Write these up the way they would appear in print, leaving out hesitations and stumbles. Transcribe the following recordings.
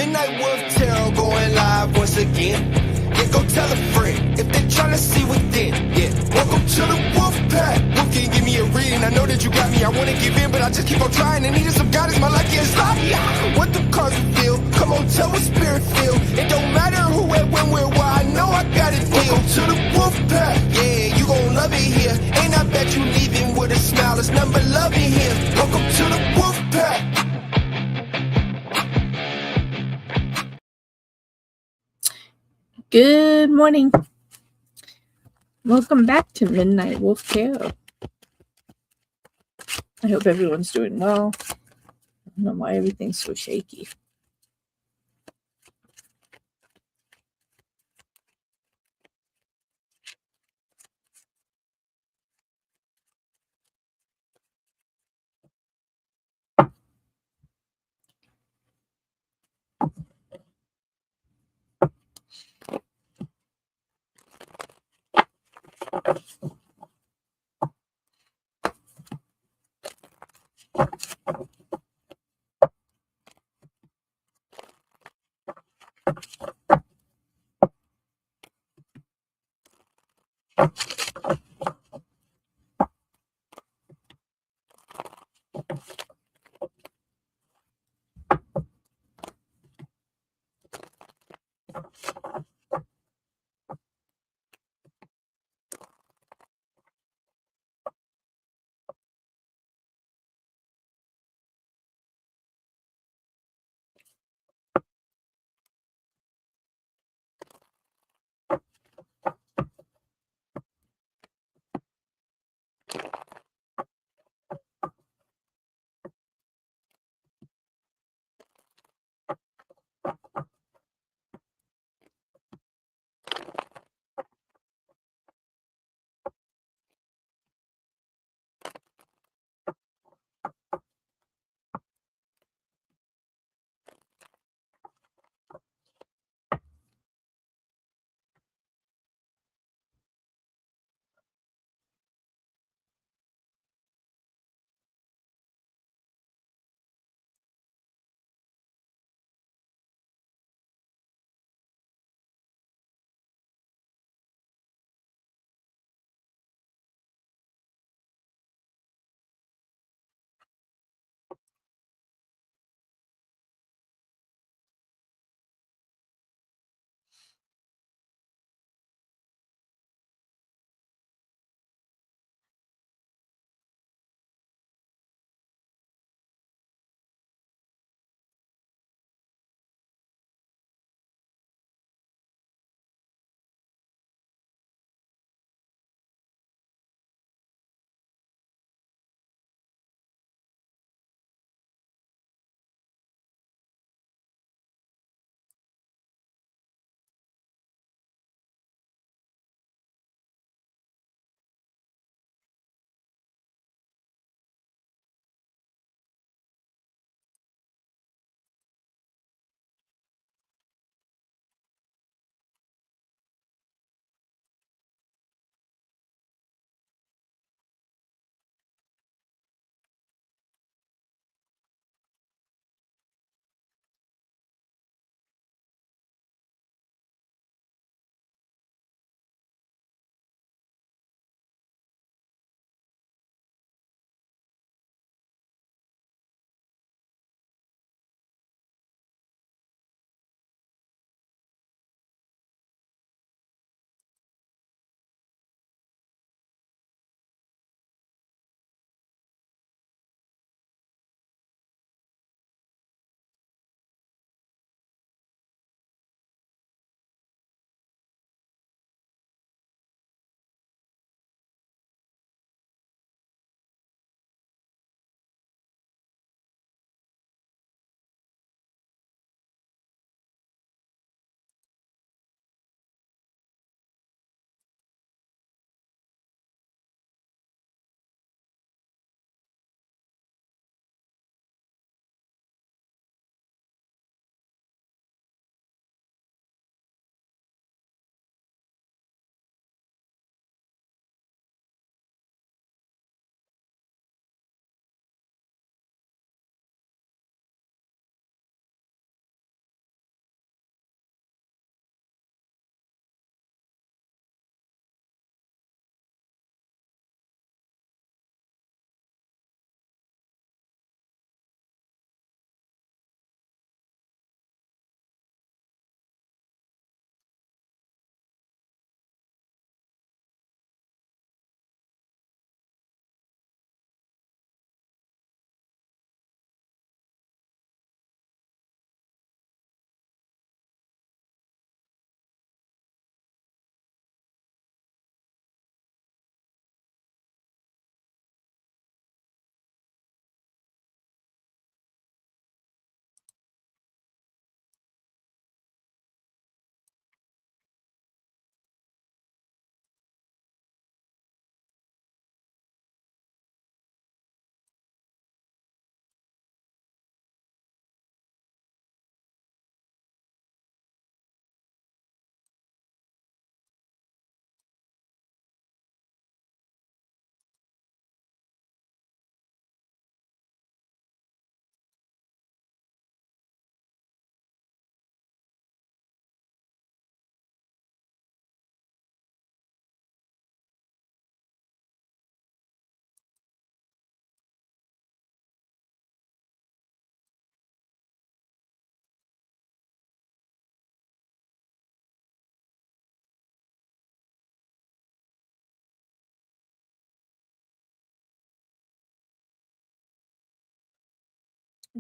Midnight Wolf Tarot going live once again. Yeah, go tell a friend if they're trying to see within. Yeah, welcome to the Wolf Pack. Wolf can give me a reading. I know that you got me. I wanna give in, but I just keep on trying. And needing some guidance. My life gets sloppy. What the cards reveal? Come on, tell what spirit feel. It don't matter who, where, when, where, why. I know I got it. Welcome to the Wolf Pack. Yeah, you gon' love it here. And I bet you leaving with a smile. There's nothing but love in here. Welcome to the Wolf Pack. Good morning. Welcome back to Midnight Wolf Tarot. I hope everyone's doing well. I don't know why everything's so shaky.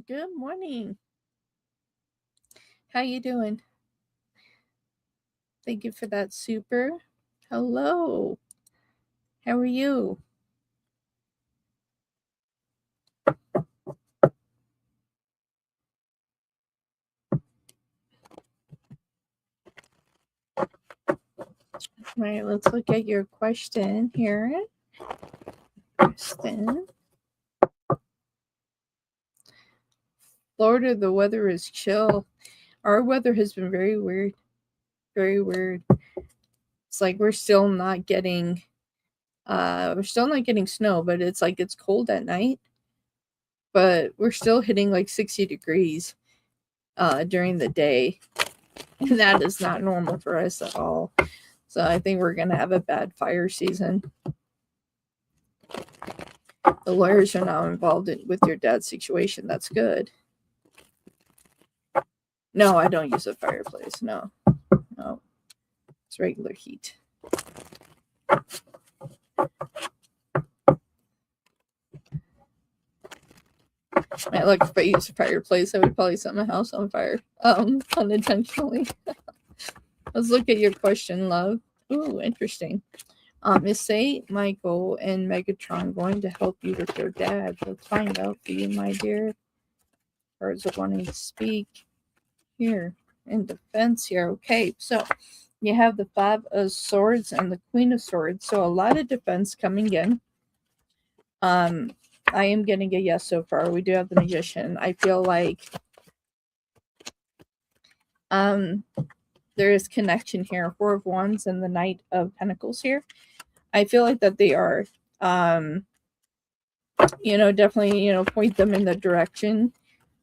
Good morning. How you doing? Thank you for that super. Hello. How are you? All right, let's look at your question here. Kristen. Florida, the weather is chill. Our weather has been very weird. Very weird. It's like we're still not getting snow, but it's like it's cold at night. But we're still hitting like 60 degrees during the day. And that is not normal for us at all. So I think we're going to have a bad fire season. The lawyers are now involved with your dad's situation. That's good. No, I don't use a fireplace. No. It's regular heat. Like if I used a fireplace, I would probably set my house on fire. Unintentionally. Let's look at your question, love. Ooh, interesting. Is Saint Michael and Megatron going to help you with your dad? Let's find out for you, my dear. Birds are wanting to speak here in defense here. Okay, so you have the Five of Swords and the Queen of Swords. So a lot of defense coming in. I am getting a yes so far. We do have the Magician. I feel like there is connection here. Four of Wands and the Knight of Pentacles here. I feel like that they are, definitely, point them in the direction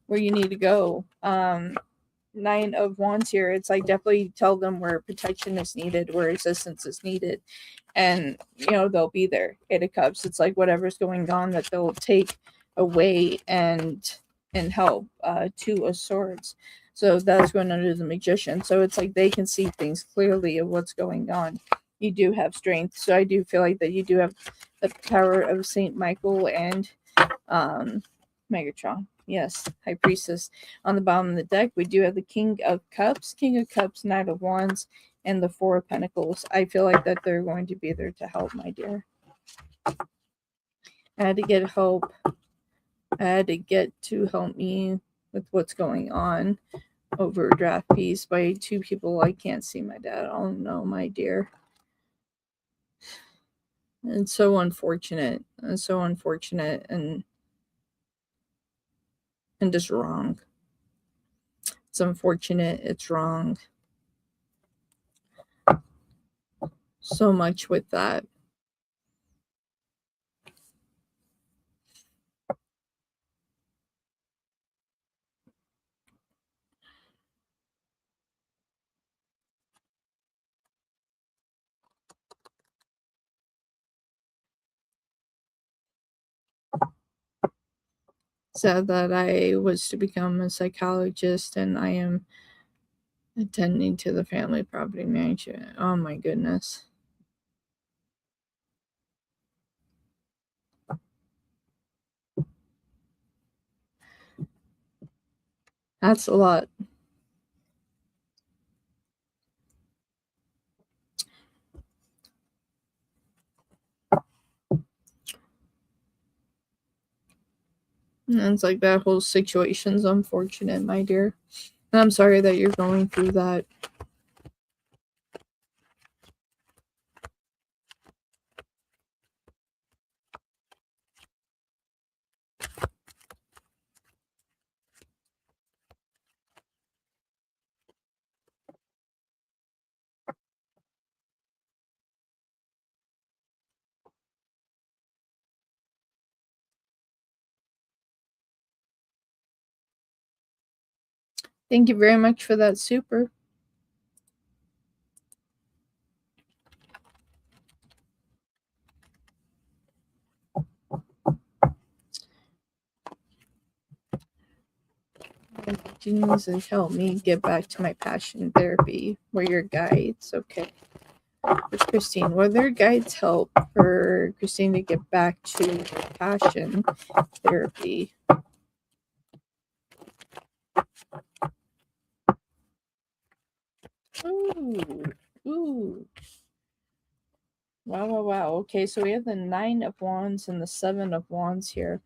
where you need to go. Nine of Wands here. It's like definitely tell them where protection is needed, where assistance is needed. And, they'll be there. Eight of Cups. It's like whatever's going on that they'll take away and help. Two of Swords. So that's going under the Magician. So it's like they can see things clearly of what's going on. You do have strength. So I do feel like that you do have the power of Saint Michael and Megatron. Yes, High Priestess. On the bottom of the deck, we do have the King of Cups, Knight of Wands, and the Four of Pentacles. I feel like that they're going to be there to help, my dear. I had to get help. I had to get to help me with what's going on. Overdraft piece by two people. I can't see my dad. Oh no, my dear. It's so unfortunate. It's so unfortunate and just wrong. It's unfortunate. It's wrong. So much with that. Said that I was to become a psychologist and I am attending to the family property management. Oh my goodness. That's a lot. And it's like that whole situation's unfortunate, my dear. And I'm sorry that you're going through that. Thank you very much for that super. Jesus, help me get back to my passion therapy. We're your guides, okay. With Christine, will their guides help for Christine to get back to passion therapy? Ooh. Wow, wow, wow. Okay, so we have the Nine of Wands and the Seven of Wands here.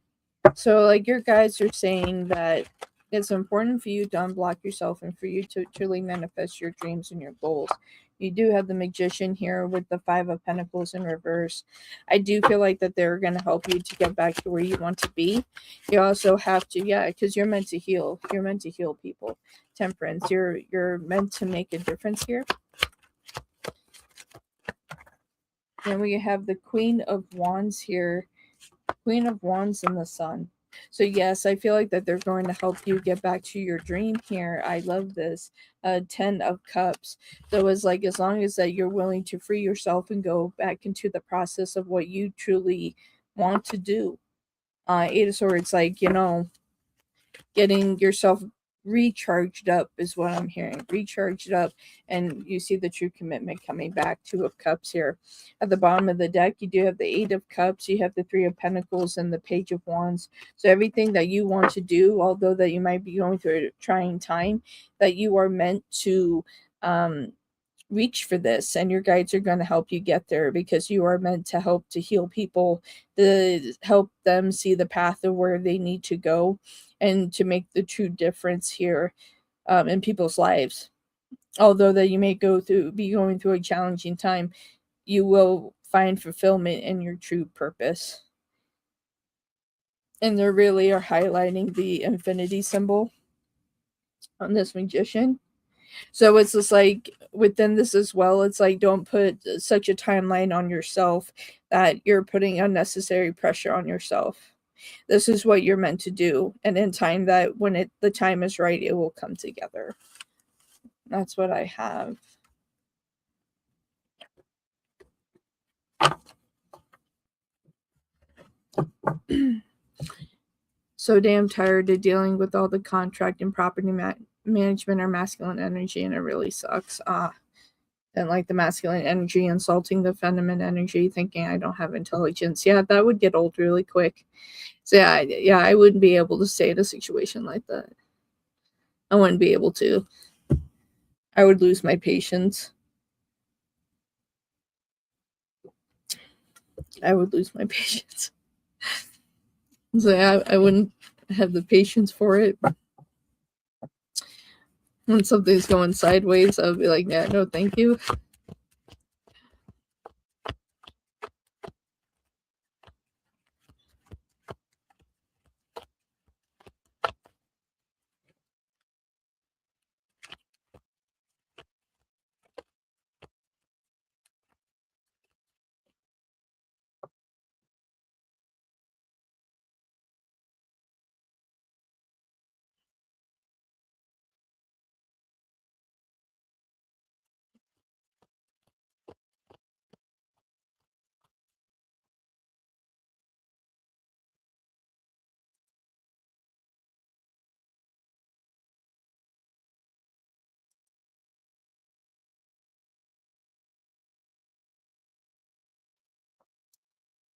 So, like, your guides are saying that it's important for you to unblock yourself and for you to truly manifest your dreams and your goals. You do have the Magician here with the Five of Pentacles in reverse. I do feel like that they're going to help you to get back to where you want to be. You also have to, yeah, because you're meant to heal. You're meant to heal people. Temperance, you're meant to make a difference here. And we have the Queen of Wands here. Queen of Wands and the Sun. So yes, I feel like that they're going to help you get back to your dream here. I love this. 10 of Cups. So it's like, as long as that you're willing to free yourself and go back into the process of what you truly want to do. Eight of Swords, like, getting yourself recharged up is what I'm hearing. Recharged up, and you see the true commitment coming back. Two of Cups here. At the bottom of the deck, you do have the Eight of Cups, you have the Three of Pentacles, and the Page of Wands. So everything that you want to do, although that you might be going through a trying time, that you are meant to reach for this, and your guides are going to help you get there, because you are meant to help to heal people, to help them see the path of where they need to go, and to make the true difference here in people's lives. Although that you may be going through a challenging time, you will find fulfillment in your true purpose. And they really are highlighting the infinity symbol on this Magician. So it's just like, within this as well, it's like, don't put such a timeline on yourself that you're putting unnecessary pressure on yourself. This is what you're meant to do, and in time, that when the time is right, it will come together. That's what I have. So damn tired of dealing with all the contract and property management or masculine energy, and it really sucks. And like the masculine energy insulting the feminine energy, thinking I don't have intelligence. Yeah, that would get old really quick. So yeah, I wouldn't be able to stay in a situation like that. I wouldn't be able to. I would lose my patience. I would lose my patience. So I wouldn't have the patience for it. When something's going sideways, I would be like, yeah, no, thank you.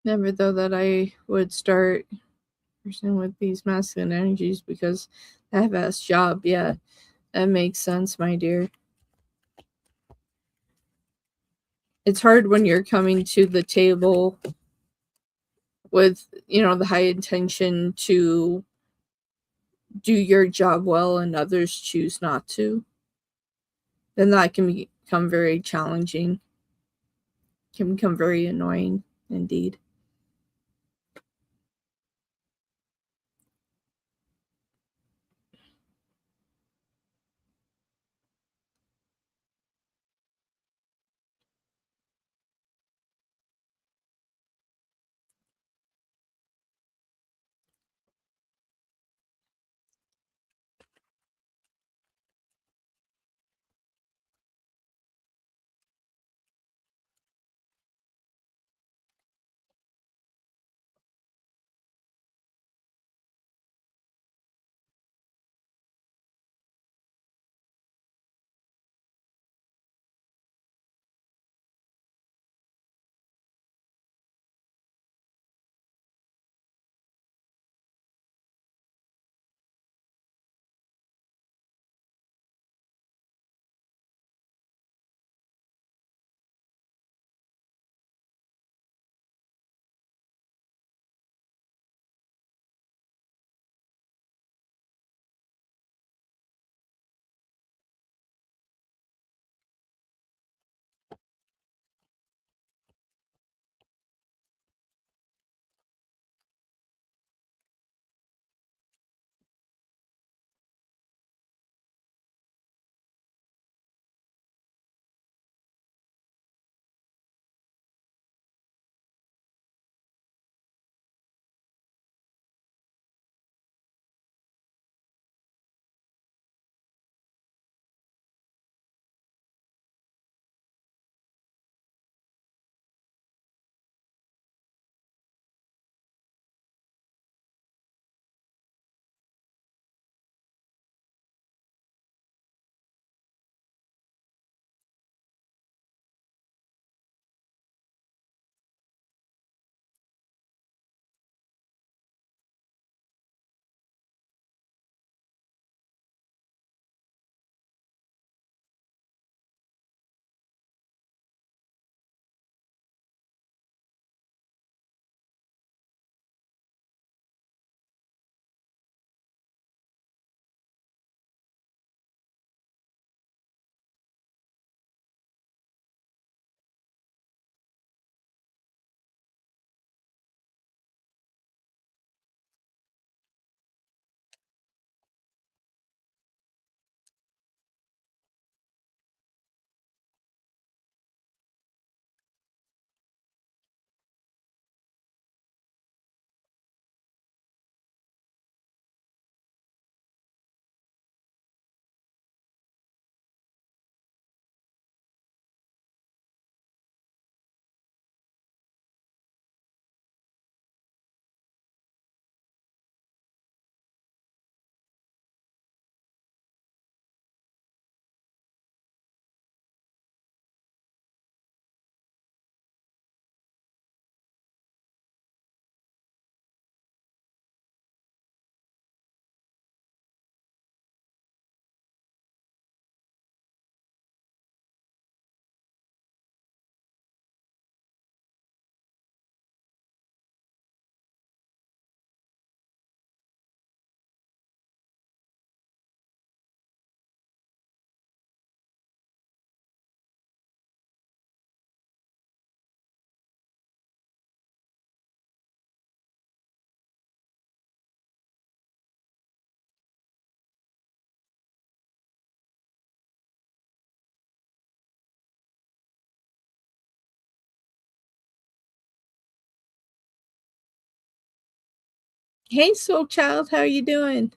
Never though that I would start person with these masculine energies because I have a job. Yeah, that makes sense, my dear. It's hard when you're coming to the table with, the high intention to do your job well and others choose not to. Then that can become very challenging, can become very annoying indeed. Hey, soul child, how are you doing?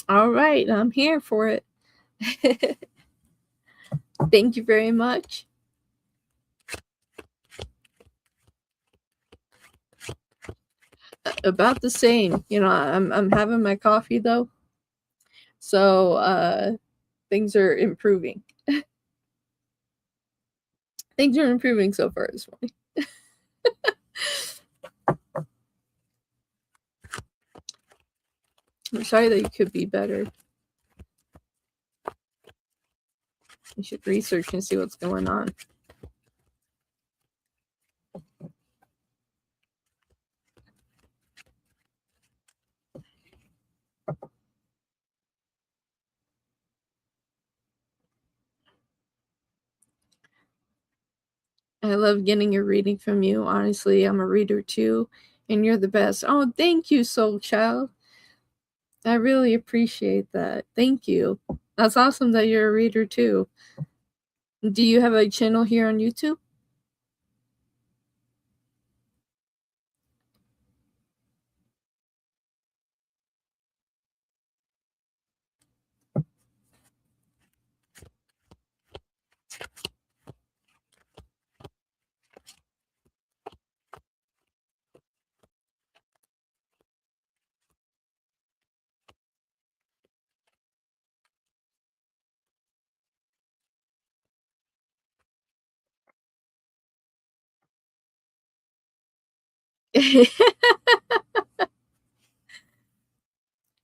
All right, I'm here for it. Thank you very much. About the same. I'm having my coffee though. So things are improving. Things are improving so far this morning. I'm sorry that you could be better. You should research and see what's going on. I love getting a reading from you. Honestly, I'm a reader too, and you're the best. Oh, thank you, soul child. I really appreciate that. Thank you. That's awesome that you're a reader too. Do you have a channel here on YouTube?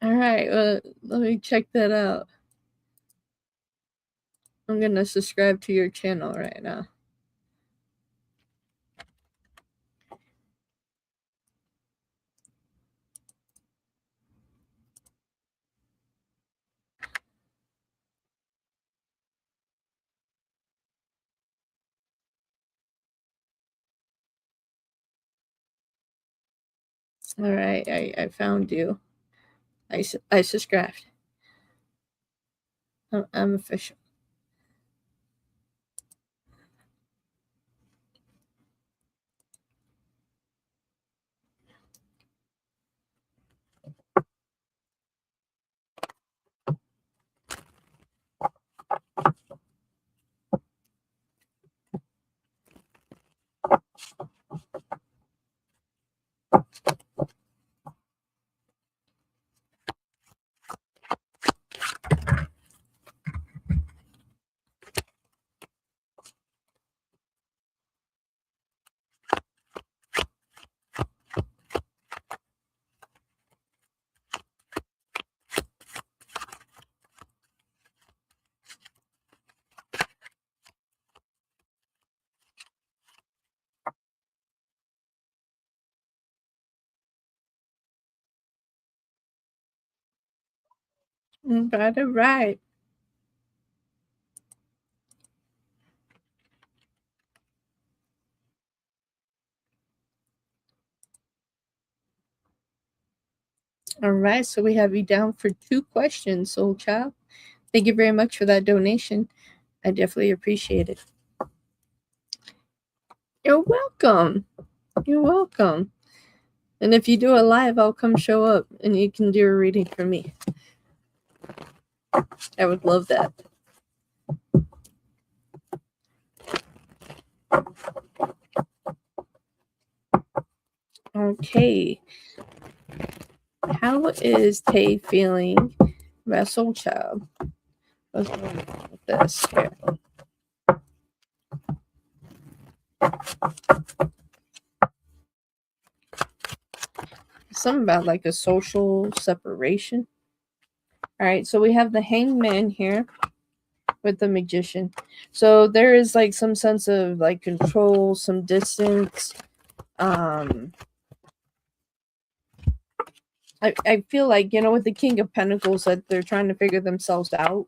All right, let me check that out. I'm gonna subscribe to your channel right now. All right, I found you. I subscribed. I'm official. Got it right. All right, so we have you down for 2 questions, soul child. Thank you very much for that donation. I definitely appreciate it. You're welcome. You're welcome. And if you do a live, I'll come show up and you can do a reading for me. I would love that. Okay. How is Tay feeling about soul child? What's going on with this here? Something about like a social separation. All right, so we have the hangman here with the magician. So there is like some sense of like control, some distance. I feel like, with the King of Pentacles that they're trying to figure themselves out.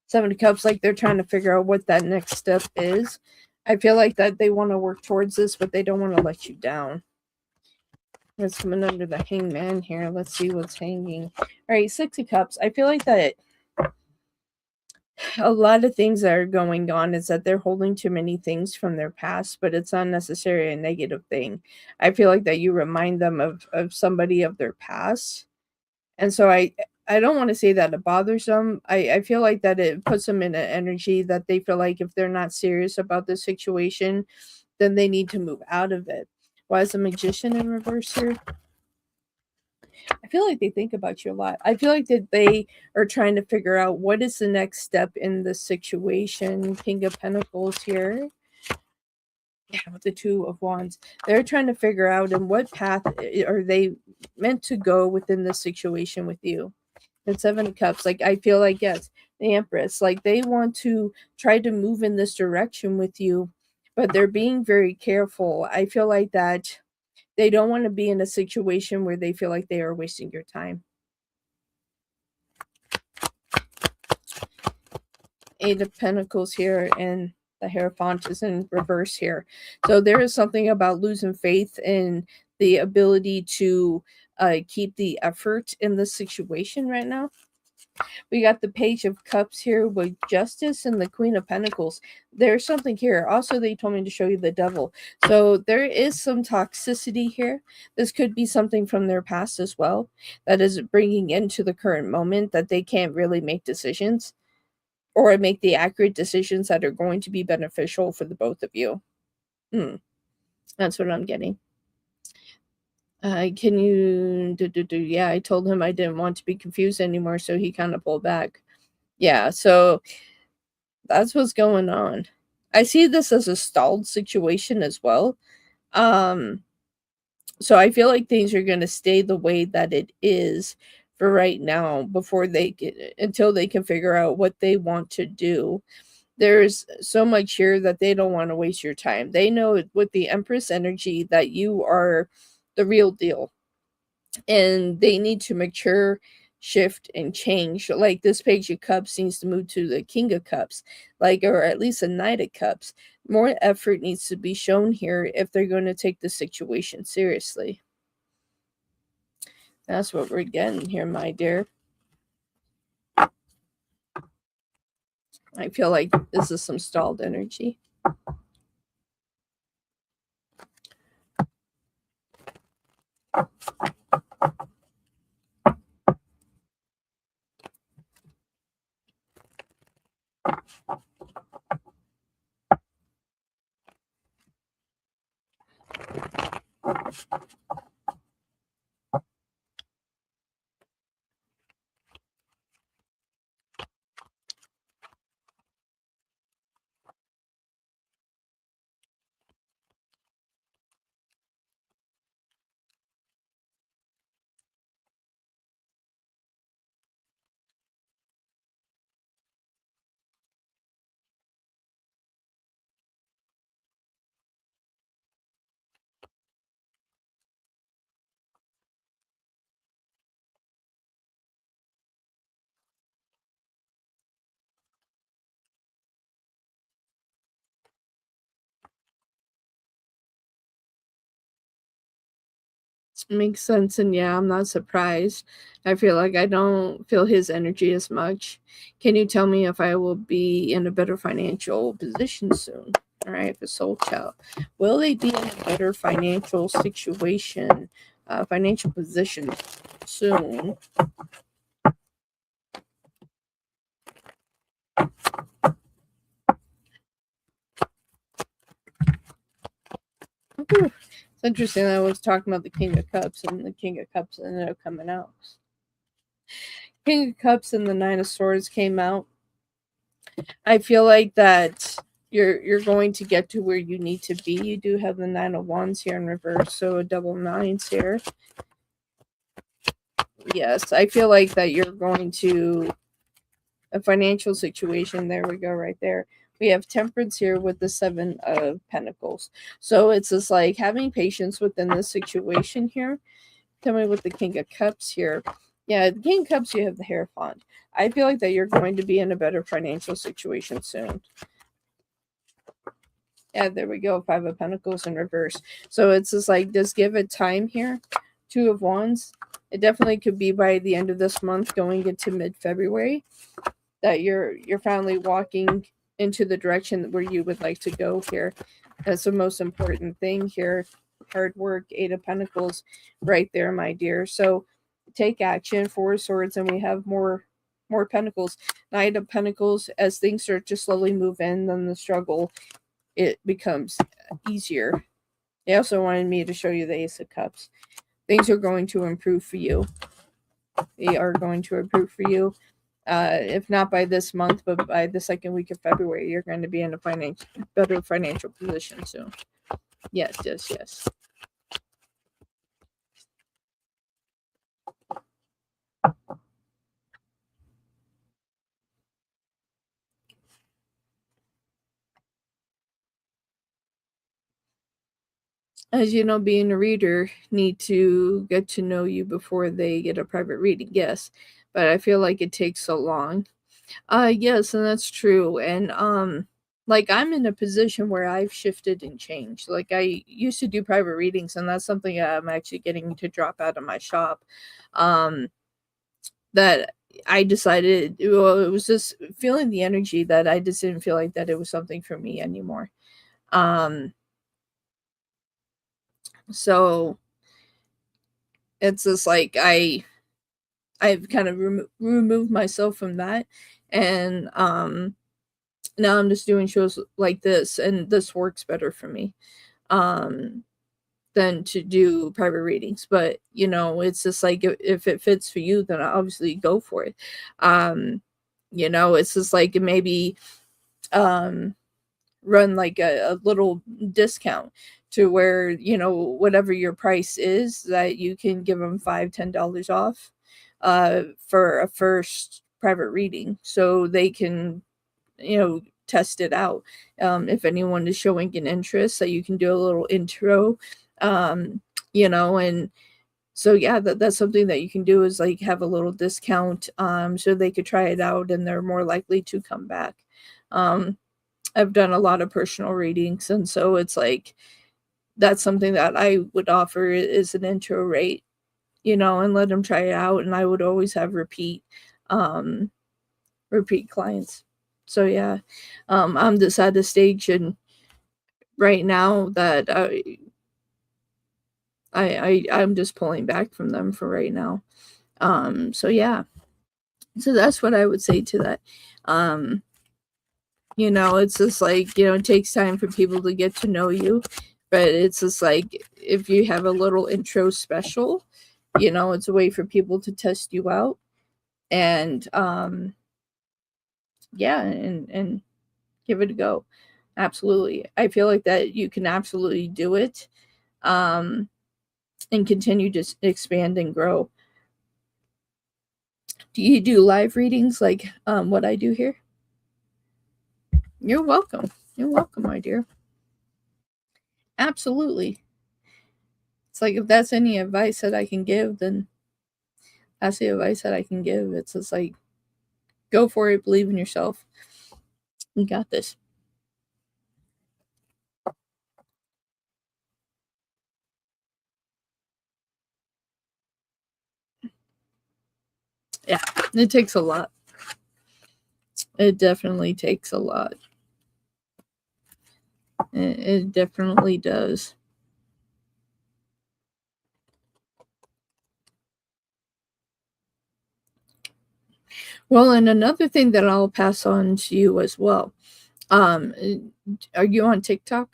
Seven of Cups, like they're trying to figure out what that next step is. I feel like that they want to work towards this, but they don't want to let you down. What's coming under the hangman here? Let's see what's hanging. All right, Six of Cups. I feel like that a lot of things that are going on is that they're holding too many things from their past, but it's not necessarily a negative thing. I feel like that you remind them of somebody of their past. And so I don't want to say that it bothers them. I feel like that it puts them in an energy that they feel like if they're not serious about the situation, then they need to move out of it. Why is the magician in reverse here? I feel like they think about you a lot. I feel like that they are trying to figure out what is the next step in the situation. King of Pentacles here. Yeah, with the Two of Wands. They're trying to figure out in what path are they meant to go within the situation with you. And Seven of Cups, like I feel like, yes, the Empress, like they want to try to move in this direction with you, but they're being very careful. I feel like that they don't want to be in a situation where they feel like they are wasting your time. Eight of Pentacles here, and the Hierophant is in reverse here. So there is something about losing faith in the ability to keep the effort in this situation right now. We got the Page of Cups here with Justice and the Queen of Pentacles. There's something here. Also, they told me to show you the Devil. So there is some toxicity here. This could be something from their past as well that is bringing into the current moment that they can't really make decisions or make the accurate decisions that are going to be beneficial for the both of you. That's what I'm getting. Can you yeah, I told him I didn't want to be confused anymore, so he kind of pulled back. Yeah, so that's what's going on. I see this as a stalled situation as well. So I feel like things are going to stay the way that it is for right now before they get until they can figure out what they want to do. There's so much here that they don't want to waste your time. They know with the Empress energy that you are the real deal, and they need to mature, shift, and change. Like this Page of Cups needs to move to the King of Cups, like, or at least a Knight of Cups. More effort needs to be shown here if they're going to take the situation seriously. That's what we're getting here, my dear. I feel like this is some stalled energy. Makes sense, and yeah, I'm not surprised. I feel like I don't feel his energy as much. Can you tell me if I will be in a better financial position soon? All right, for Soul Child. Will they be in a better financial situation, financial position soon? Ooh, it's interesting that I was talking about the King of Cups, and the King of Cups ended up coming out. King of Cups and the Nine of Swords came out. I feel like that you're going to get to where you need to be. You do have the Nine of Wands here in reverse, so a double nines here. Yes, I feel like that you're going to a financial situation. There we go, right there. We have Temperance here with the Seven of Pentacles. So it's just like having patience within this situation here. Tell me with the King of Cups here. Yeah, the King of Cups, you have the Hierophant. I feel like that you're going to be in a better financial situation soon. Yeah, there we go. Five of Pentacles in reverse. So it's just like, just give it time here. Two of Wands. It definitely could be by the end of this month, going into mid-February. that you're finally walking into the direction where you would like to go here. That's the most important thing here. Hard work, Eight of Pentacles, right there, my dear. So take action. Four of Swords, and we have more Pentacles. Knight of Pentacles. As things start to slowly move in, then the struggle, it becomes easier. They also wanted me to show you the Ace of Cups. Things are going to improve for you. They are going to improve for you. If not by this month, but by the second week of February, you're going to be in a better financial position soon. Yes, yes, yes. As you know, being a reader need to get to know you before they get a private reading. Yes, but I feel like it takes so long. Yes, and that's true. And like I'm in a position where I've shifted and changed. Like I used to do private readings, and that's something I'm actually getting to drop out of my shop. That I decided, well, it was just feeling the energy that I just didn't feel like that it was something for me anymore. So it's just like I've kind of removed myself from that, and now I'm just doing shows like this, and this works better for me than to do private readings. But you know, it's just like if it fits for you, then obviously go for it. You know, it's just like maybe run like a little discount to where, you know, whatever your price is, that you can give them $5-10 off for a first private reading, so they can, you know, test it out. If anyone is showing an interest, that you can do a little intro, you know. And so yeah, that's something that you can do, is like have a little discount, so they could try it out and they're more likely to come back. I've done a lot of personal readings, and so it's like that's something that I would offer is an intro rate, you know, and let them try it out. And I would always have repeat clients. So yeah, I'm just at the stage and right now that I'm just pulling back from them for right now. So yeah, so that's what I would say to that. You know, it's just like, you know, it takes time for people to get to know you, but it's just like if you have a little intro special, you know, it's a way for people to test you out. And yeah, and give it a go. Absolutely. I feel like that you can absolutely do it, and continue to expand and grow. Do you do live readings like what I do here? You're welcome. You're welcome, my dear. Absolutely. It's like if that's any advice that I can give, then that's the advice that I can give. It's just like go for it, believe in yourself. You got this. Yeah, it takes a lot. It definitely takes a lot. It definitely does. Well, and another thing that I'll pass on to you as well. Are you on TikTok?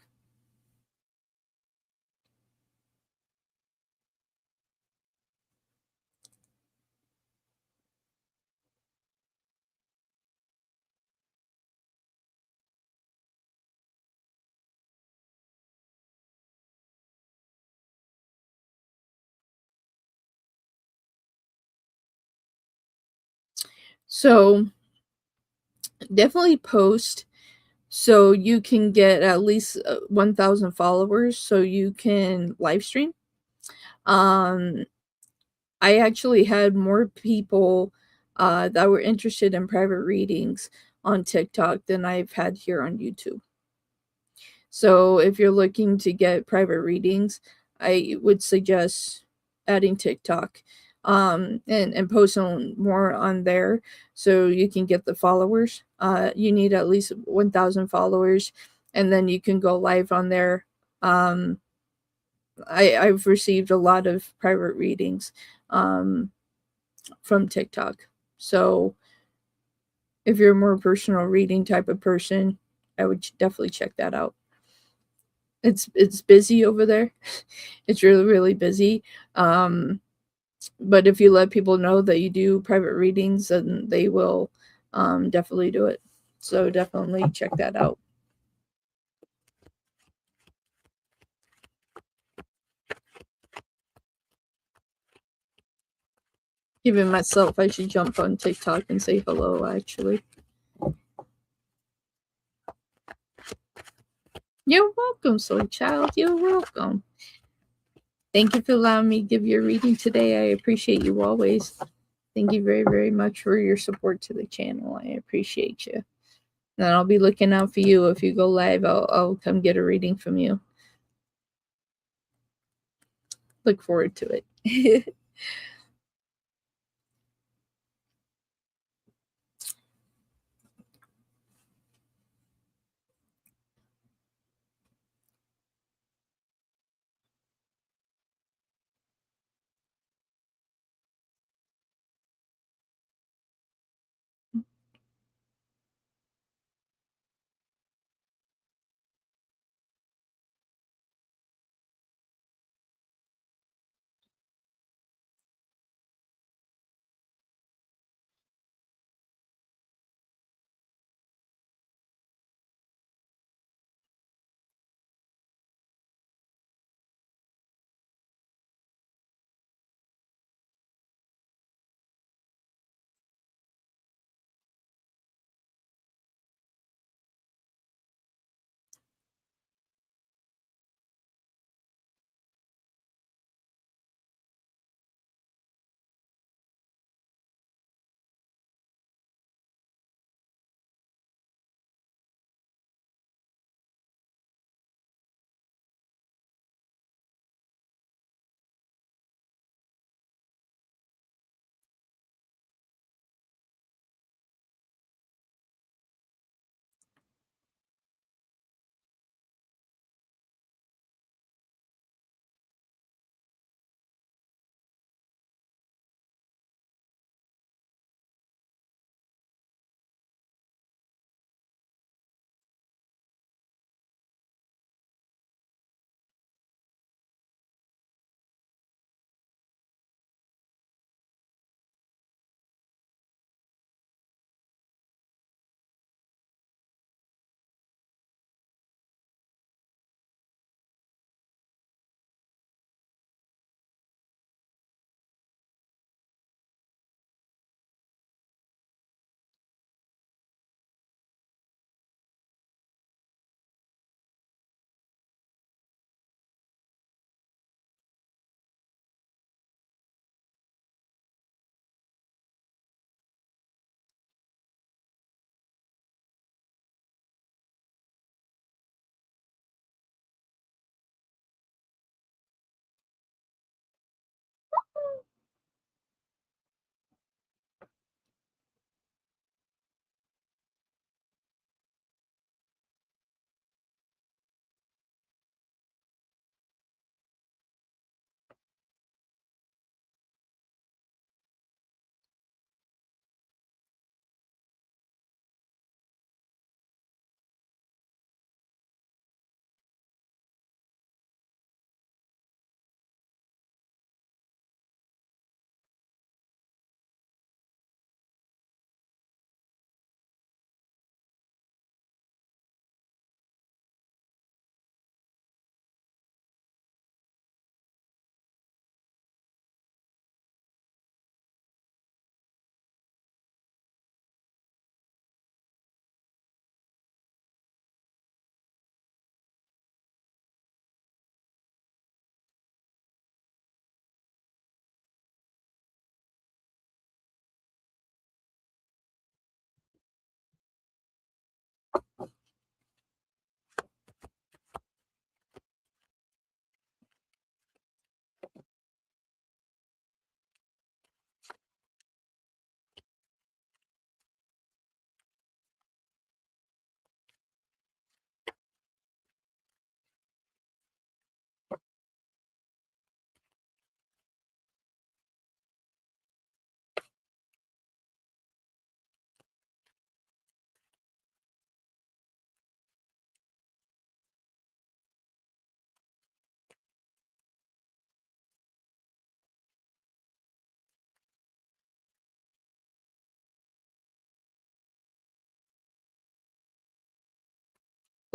So definitely post so you can get at least 1,000 followers so you can live stream. I actually had more people that were interested in private readings on TikTok than I've had here on YouTube. So if you're looking to get private readings, I would suggest adding TikTok. and post on more on there so you can get the followers. You need at least 1,000 followers, and then you can go live on there. Um, I've received a lot of private readings um, from TikTok. So if you're a more personal reading type of person, I would definitely check that out. It's busy over there. It's really really busy. Um, but if you let people know that you do private readings, then they will definitely do it. So definitely check that out. Even myself, I should jump on TikTok and say hello. Actually, you're welcome, soy child. You're welcome. Thank you for allowing me to give you a reading today. I appreciate you always. Thank you very, very much for your support to the channel. I appreciate you. And I'll be looking out for you. If you go live, I'll come get a reading from you. Look forward to it.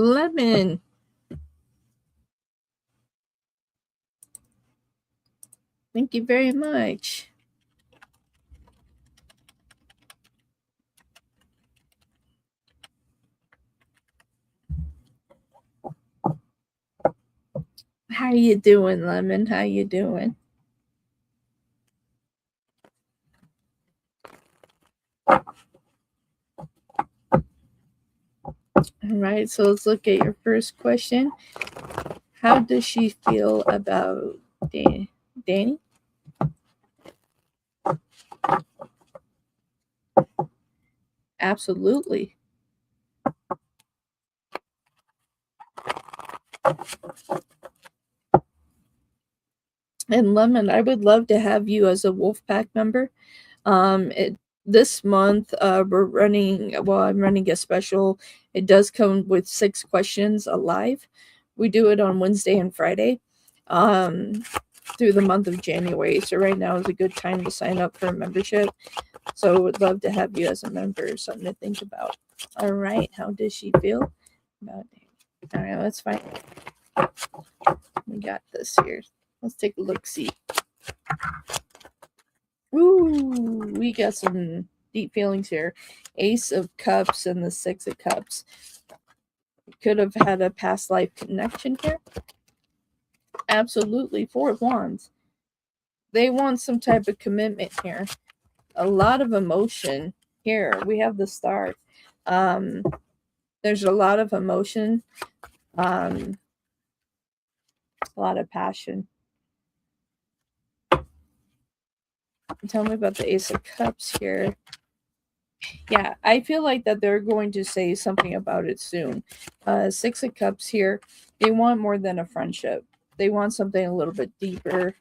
Lemon. Thank you very much. How you doing, Lemon? How you doing? All right, so let's look at your first question. How does she feel about Danny? Absolutely. And Lemon, I would love to have you as a Wolfpack member. This month, we're running. Well, I'm running a special. It does come with 6 questions alive. We do it on Wednesday and Friday, through the month of January. So right now is a good time to sign up for a membership. So would love to have you as a member. Something to think about. All right, how does she feel about it? All right, let's find. We got this here. Let's take a look. See. Ooh, we got some deep feelings here. Ace of Cups and the Six of Cups. Could have had a past life connection here. Absolutely. Four of Wands. They want some type of commitment here. A lot of emotion here. We have the Star. There's a lot of emotion. A lot of passion. Tell me about the Ace of Cups here. Yeah, I feel like that they're going to say something about it soon. Six of Cups here. They want more than a friendship. They want something a little bit deeper.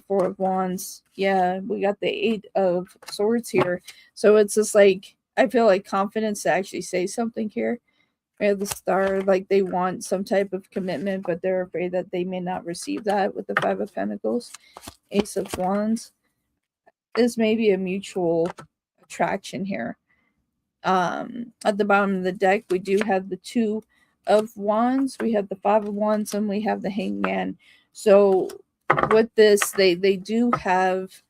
Four of Wands. Yeah, we got the Eight of Swords here. So it's just like, I feel like confidence to actually say something here. We have the Star, like they want some type of commitment, but they're afraid that they may not receive that with the Five of Pentacles. Ace of Wands. This may be a mutual attraction here. At the bottom of the deck, we do have the Two of Wands, we have the Five of Wands, and we have the Hangman. So with this, they do have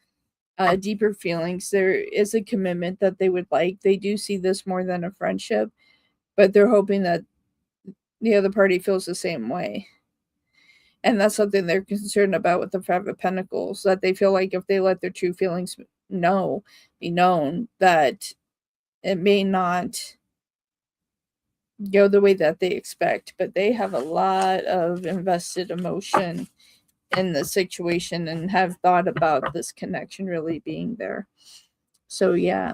deeper feelings. There is a commitment that they would like. They do see this more than a friendship, but they're hoping that the other party feels the same way. And that's something they're concerned about with the Five of Pentacles, that they feel like if they let their true feelings be known, that it may not go the way that they expect. But they have a lot of invested emotion in the situation and have thought about this connection really being there. So yeah,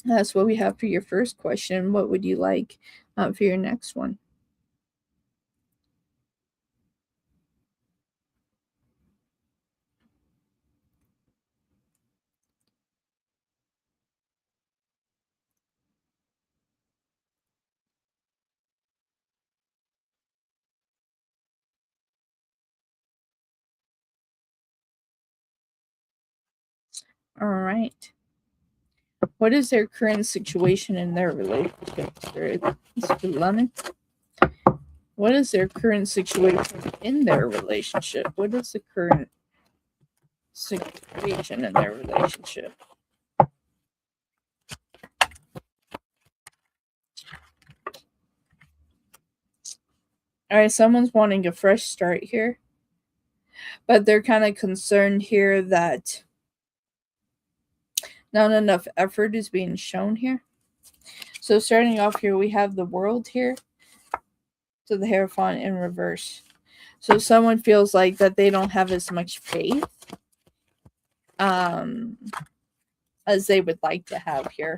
that's what we have for your first question. What would you like for your next one? All right. What is their current situation in their relationship? Mr. Lemon? What is their current situation in their relationship? What is the current situation in their relationship? All right, someone's wanting a fresh start here, but they're kind of concerned here that not enough effort is being shown here. So starting off here, we have the World here. So the Hierophant in reverse. So someone feels like that they don't have as much faith as they would like to have here.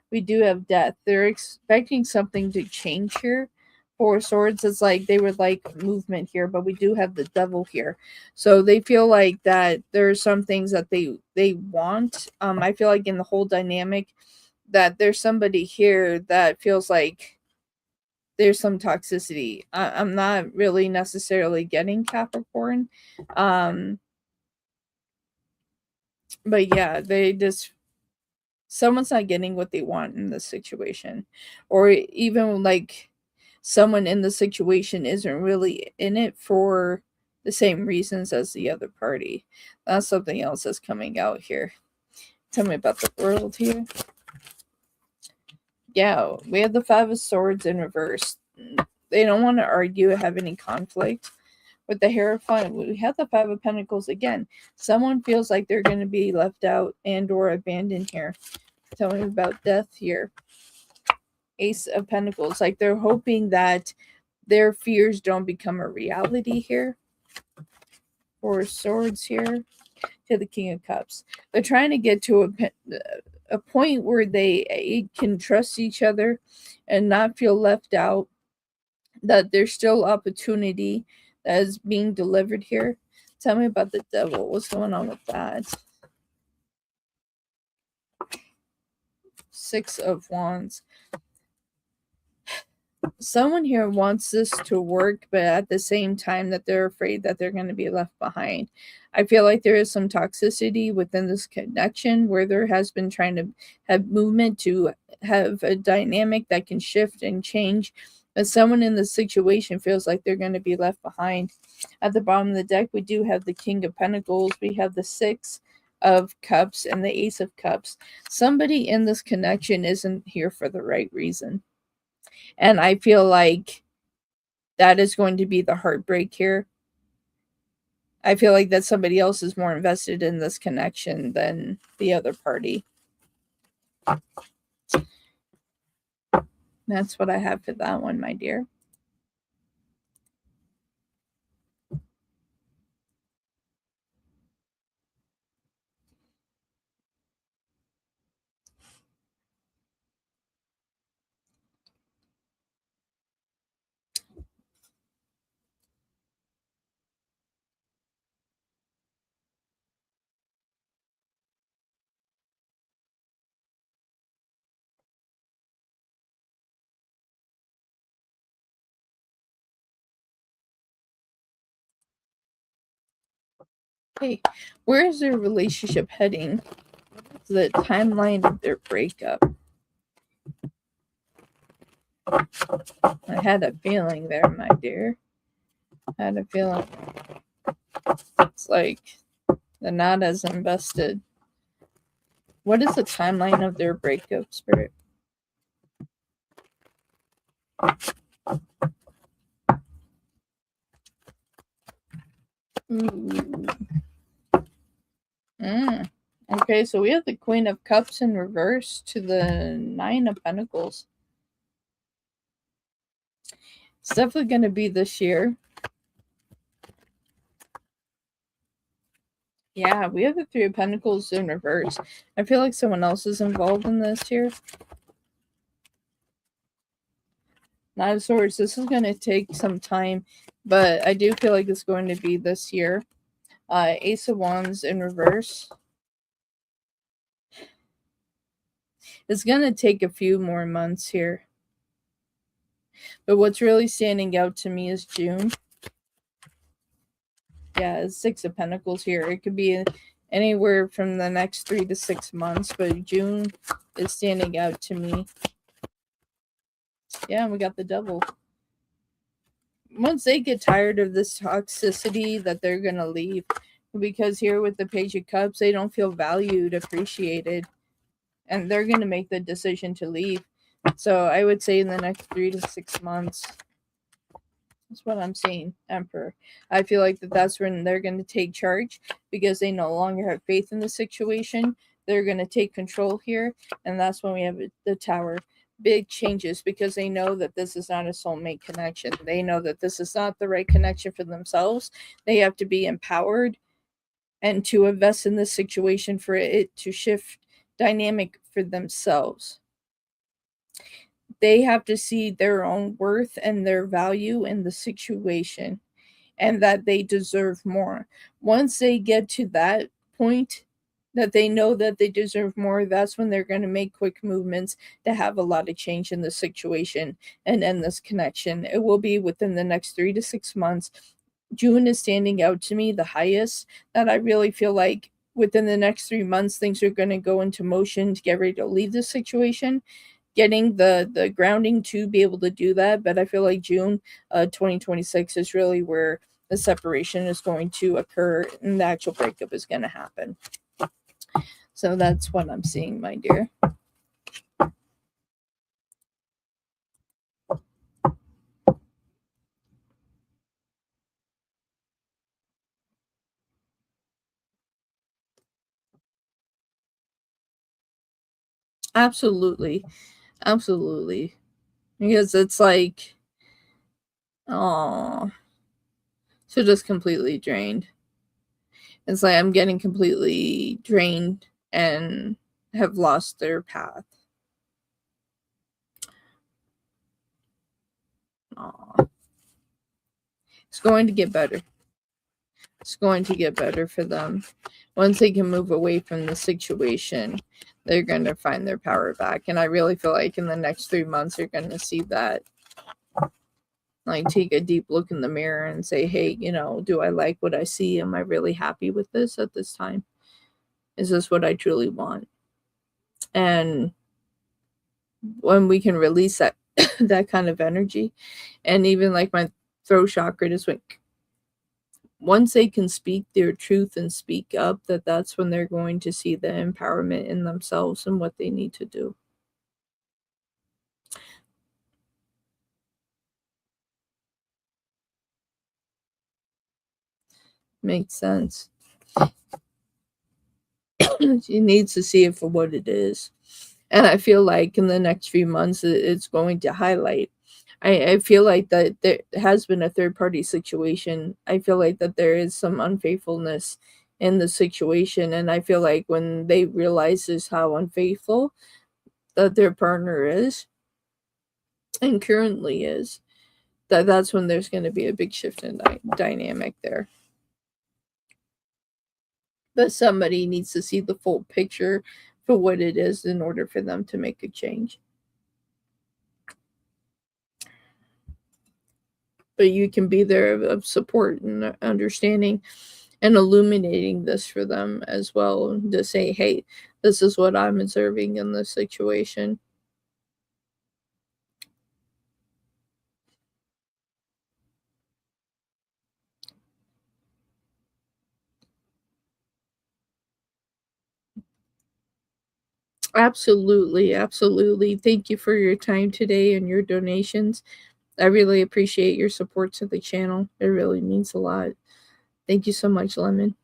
We do have Death. They're expecting something to change here. Four Swords is like they would like movement here, but we do have the Devil here. So they feel like that there's some things that they want. I feel like in the whole dynamic that there's somebody here that feels like there's some toxicity. I'm not really necessarily getting Capricorn. But yeah, they just, someone's not getting what they want in this situation. Or even like someone in the situation isn't really in it for the same reasons as the other party. That's something else that's coming out here. Tell me about the world here. Yeah, we have the Five of Swords in reverse. They don't want to argue or have any conflict. With the Hierophant, we have the Five of Pentacles again. Someone feels like they're going to be left out and or abandoned here. Tell me about death here. Ace of Pentacles, like they're hoping that their fears don't become a reality here. Four of Swords here to the King of Cups. They're trying to get to a point where they can trust each other and not feel left out, that there's still opportunity that is being delivered here. Tell me about the Devil. What's going on with that? Six of Wands. Someone here wants this to work, but at the same time that they're afraid that they're going to be left behind. I feel like there is some toxicity within this connection where there has been trying to have movement to have a dynamic that can shift and change. But someone in the situation feels like they're going to be left behind. At the bottom of the deck, we do have the King of Pentacles. We have the Six of Cups and the Ace of Cups. Somebody in this connection isn't here for the right reason. And I feel like that is going to be the heartbreak here. I feel like that somebody else is more invested in this connection than the other party. That's what I have for that one, my dear. Hey, where is their relationship heading? The timeline of their breakup. I had a feeling there, my dear. I had a feeling. It's like they're not as invested. What is the timeline of their breakup, Spirit? Ooh. Okay, so we have the Queen of Cups in reverse to the Nine of Pentacles. It's definitely going to be this year. Yeah, we have the Three of Pentacles in reverse. I feel like someone else is involved in this here. Nine of Swords. This is going to take some time, but I do feel like it's going to be this year. Ace of Wands in reverse. It's going to take a few more months here. But what's really standing out to me is June. Yeah, it's Six of Pentacles here. It could be anywhere from the next 3 to 6 months, but June is standing out to me. Yeah, we got the Devil. Once they get tired of this toxicity, that they're going to leave. Because here with the Page of Cups, they don't feel valued, appreciated. And they're going to make the decision to leave. So I would say in the next 3 to 6 months. That's what I'm seeing, Emperor. I feel like that's when they're going to take charge because they no longer have faith in the situation. They're going to take control here. And that's when we have the Tower. Big changes because they know that this is not a soulmate connection. They know that this is not the right connection for themselves. They have to be empowered and to invest in this situation for it to shift dynamic for themselves. They have to see their own worth and their value in the situation and that they deserve more. Once they get to that point, that they know that they deserve more, that's when they're going to make quick movements to have a lot of change in the situation and end this connection. It will be within the next 3 to 6 months. June is standing out to me the highest, that I really feel like within the next 3 months, things are going to go into motion to get ready to leave this situation, getting the grounding to be able to do that. But I feel like June 2026 is really where the separation is going to occur and the actual breakup is going to happen. So that's what I'm seeing, my dear. Absolutely. Absolutely. Because it's like, oh, so just completely drained. It's like I'm getting completely drained and have lost their path. Aw. It's going to get better. It's going to get better for them. Once they can move away from the situation, they're going to find their power back. And I really feel like in the next 3 months, you're going to see that. Like, take a deep look in the mirror and say, hey, do I like what I see? Am I really happy with this at this time? Is this what I truly want? And when we can release that that kind of energy, and even like my throat chakra just went, once they can speak their truth and speak up, that's when they're going to see the empowerment in themselves and what they need to do. Makes sense. She needs to see it for what it is. And I feel like in the next few months, it's going to highlight. I feel like that there has been a third party situation. I feel like that there is some unfaithfulness in the situation. And I feel like when they realizes how unfaithful that their partner is and currently is, that's when there's going to be a big shift in dynamic there. But somebody needs to see the full picture for what it is in order for them to make a change. But you can be there of support and understanding and illuminating this for them as well, to say, hey, this is what I'm observing in this situation. Absolutely, absolutely. Thank you for your time today and your donations. I really appreciate your support to the channel. It really means a lot. Thank you so much, Lemon.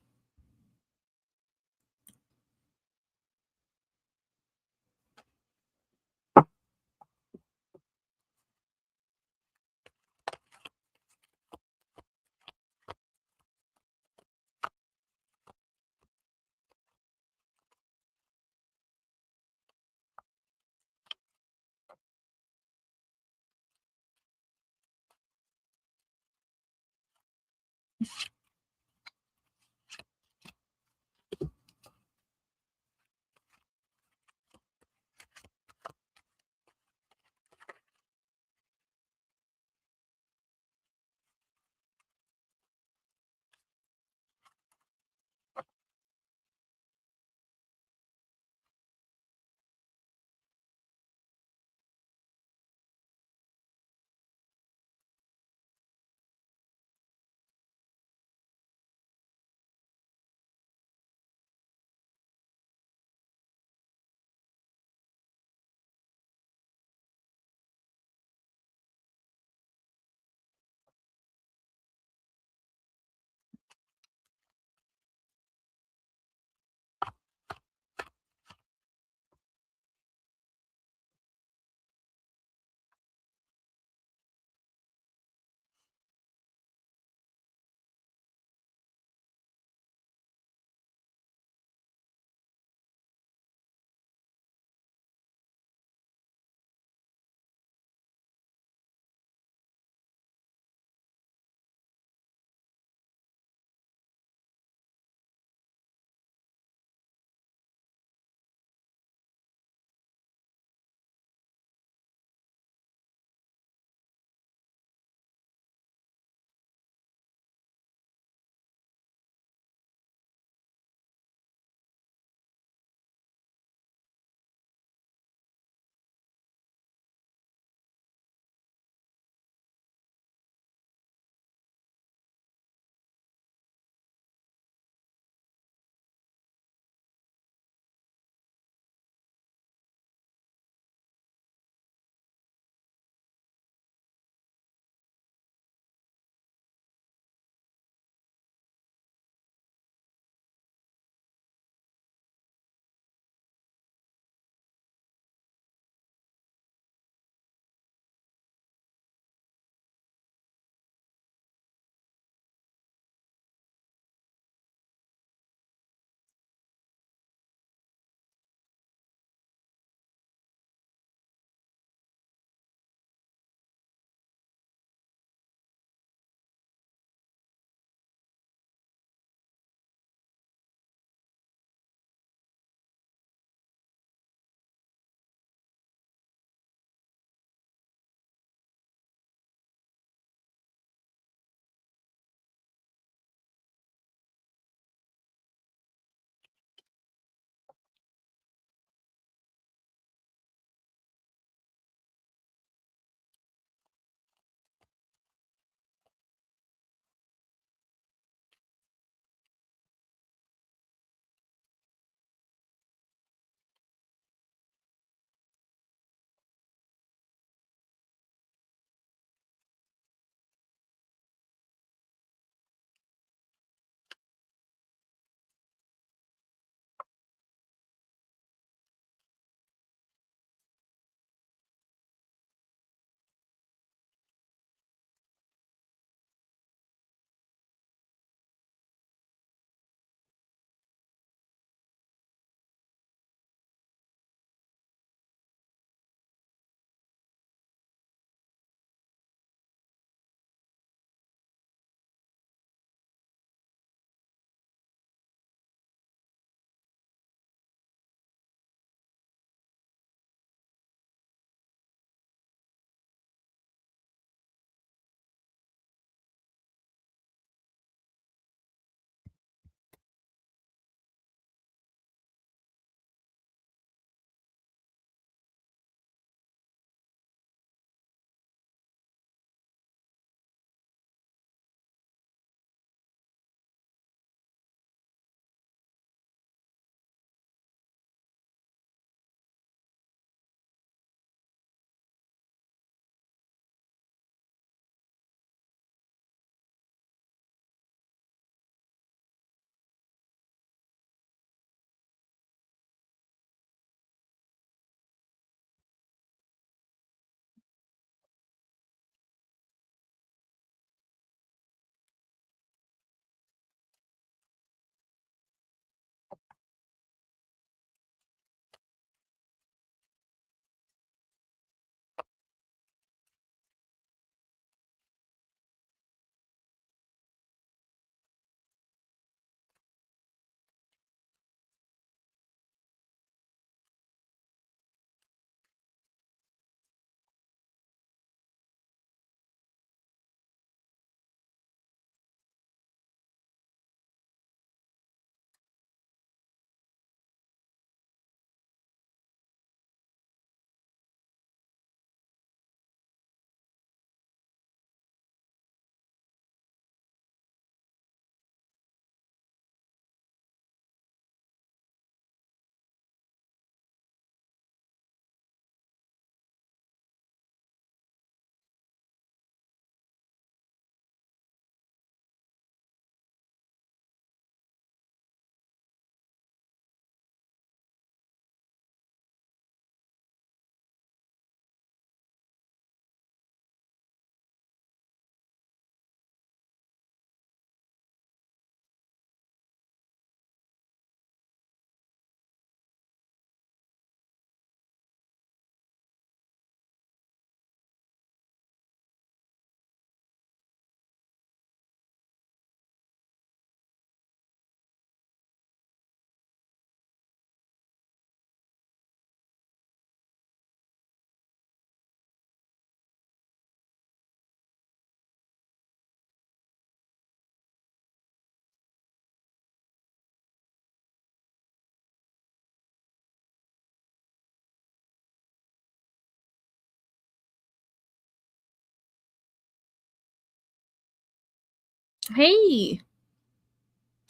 Hey,